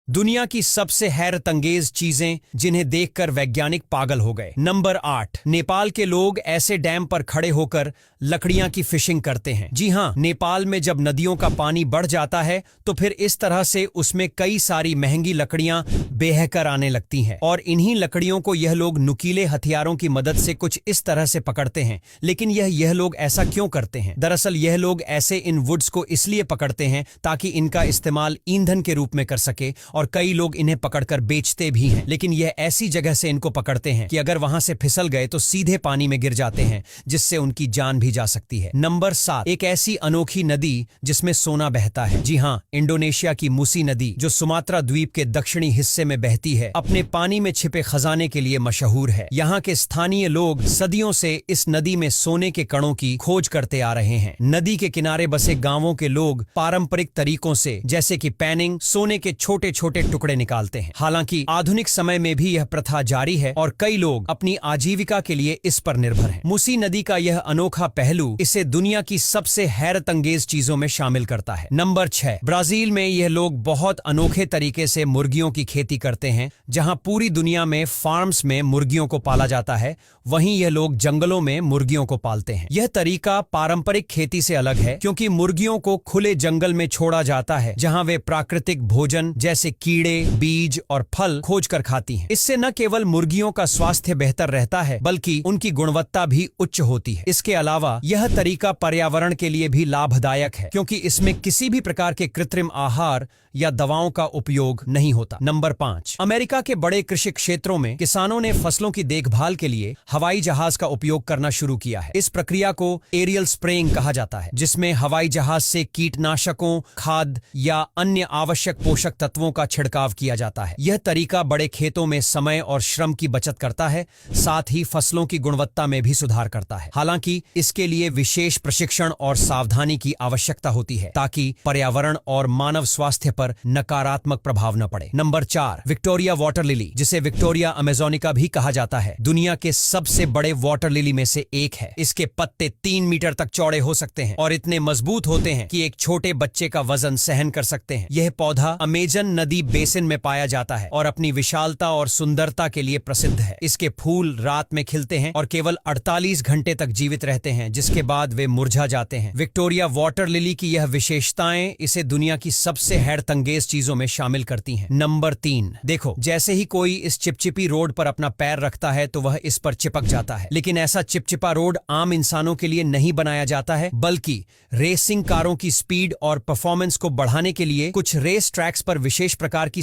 दुनिया की सबसे हैरतअंगेज चीजें जिन्हें देखकर वैज्ञानिक पागल हो गए। नंबर 8, नेपाल के लोग ऐसे डैम पर खड़े होकर लकड़ियां की फिशिंग करते हैं। जी हां, नेपाल में जब नदियों का पानी बढ़ जाता है तो फिर इस तरह से उसमें कई सारी महंगी लकड़ियां बेहकर आने लगती हैं और इन्हीं लकड़ियों को यह लोग नुकीले हथियारों की मदद से कुछ इस तरह से पकड़ते हैं। लेकिन यह लोग ऐसा क्यों करते हैं? दरअसल यह लोग ऐसे इन वुड्स को इसलिए पकड़ते हैं ताकि इनका इस्तेमाल ईंधन के रूप में कर सके, और कई लोग इन्हें पकड़कर बेचते भी हैं। लेकिन यह ऐसी जगह से इनको पकड़ते हैं कि अगर वहां से फिसल गए तो सीधे पानी में गिर जाते हैं, जिससे उनकी जान भी जा सकती है। नंबर 7, एक ऐसी अनोखी नदी जिसमें सोना बहता है। जी हां, इंडोनेशिया की मूसी नदी, जो सुमात्रा द्वीप के दक्षिणी हिस्से में बहती है, अपने पानी में छिपे खजाने के लिए मशहूर है। यहाँ के स्थानीय लोग सदियों से इस नदी में सोने के कणों की खोज करते आ रहे हैं। नदी के किनारे बसे गांवों के लोग पारंपरिक तरीकों से, जैसे कि पैनिंग, सोने के छोटे छोटे टुकड़े निकालते हैं। हालांकि आधुनिक समय में भी यह प्रथा जारी है और कई लोग अपनी आजीविका के लिए इस पर निर्भर हैं। मूसी नदी का यह अनोखा पहलू इसे दुनिया की सबसे हैरतअंगेज चीजों में शामिल करता है। नंबर 6, ब्राजील में यह लोग बहुत अनोखे तरीके से मुर्गियों की खेती करते हैं। जहां पूरी दुनिया में फार्म्स में मुर्गियों को पाला जाता है, वहीं यह लोग जंगलों में मुर्गियों को पालते हैं। यह तरीका पारंपरिक खेती से अलग है, क्योंकि मुर्गियों को खुले जंगल में छोड़ा जाता है, जहां वे प्राकृतिक भोजन जैसे कीड़े, बीज और फल खोज कर खाती हैं। इससे न केवल मुर्गियों का स्वास्थ्य बेहतर रहता है, बल्कि उनकी गुणवत्ता भी उच्च होती है। इसके अलावा यह तरीका पर्यावरण के लिए भी लाभदायक है, क्योंकि इसमें किसी भी प्रकार के कृत्रिम आहार या दवाओं का उपयोग नहीं होता। नंबर 5, अमेरिका के बड़े कृषि क्षेत्रों में किसानों ने फसलों की देखभाल के लिए हवाई जहाज का उपयोग करना शुरू किया है। इस प्रक्रिया को एरियल स्प्रेइंग कहा जाता है, जिसमें हवाई जहाज से कीटनाशकों, खाद या अन्य आवश्यक पोषक तत्वों का छिड़काव किया जाता है। यह तरीका बड़े खेतों में समय और श्रम की बचत करता है, साथ ही फसलों की गुणवत्ता में भी सुधार करता है। हालांकि इसके लिए विशेष प्रशिक्षण और सावधानी की आवश्यकता होती है, ताकि पर्यावरण और मानव स्वास्थ्य पर नकारात्मक प्रभाव न पड़े। नंबर 4, विक्टोरिया वाटर लिली, जिसे विक्टोरिया अमेजोनिका भी कहा जाता है, दुनिया के सबसे बड़े वाटर लिली में से एक है। इसके पत्ते 3 मीटर तक चौड़े हो सकते हैं और इतने मजबूत होते हैं कि एक छोटे बच्चे का वजन सहन कर सकते हैं। यह पौधा अमेजन नदी बेसिन में पाया जाता है और अपनी विशालता और सुंदरता के लिए प्रसिद्ध है। इसके फूल रात में खिलते हैं और केवल 48 घंटे तक जीवित रहते हैं, जिसके बाद वे मुरझा जाते हैं। विक्टोरिया वाटर लिली की यह विशेषताएं इसे दुनिया की सबसे हैरतअंगेज चीजों में शामिल करती हैं। नंबर 3, देखो, जैसे ही कोई इस चिपचिपी रोड पर अपना पैर रखता है तो वह इस पर चिपक जाता है। लेकिन ऐसा चिपचिपा रोड आम इंसानों के लिए नहीं बनाया जाता है, बल्कि रेसिंग कारों की स्पीड और परफॉर्मेंस को बढ़ाने के लिए कुछ रेस ट्रैक्स पर विशेष प्रकार की